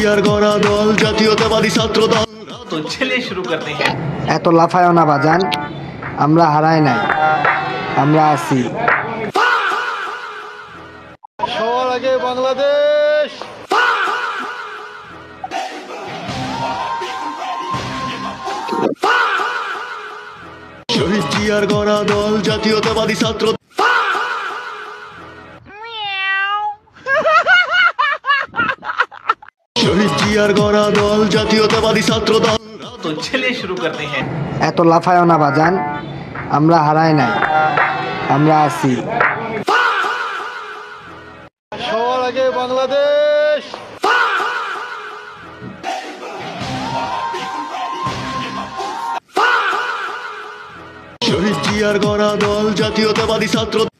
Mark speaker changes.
Speaker 1: জিয়ার গড়া দল জাতীয়তাবাদী ছাত্র দল।
Speaker 2: तो चलिए शुरू करते हैं।
Speaker 3: এত লাফায়ও না বাজান, আমরা হারাই নাই, আমরা আছি।
Speaker 4: সবার আগে বাংলাদেশ।
Speaker 1: শহীদ জিয়ার গড়া দল জাতীয়তাবাদী ছাত্র। শহীদ জিয়ার গড়া দল জাতীয়তাবাদী ছাত্র দল।
Speaker 2: तो चलिए शुरू करते हैं।
Speaker 3: এত লাফায়ও না বাজান, আমরা হারাই নাই, আমরা আছি।
Speaker 4: সবার আগে বাংলাদেশ।
Speaker 1: শহীদ জিয়ার গড়া দল জাতীয়তাবাদী ছাত্র।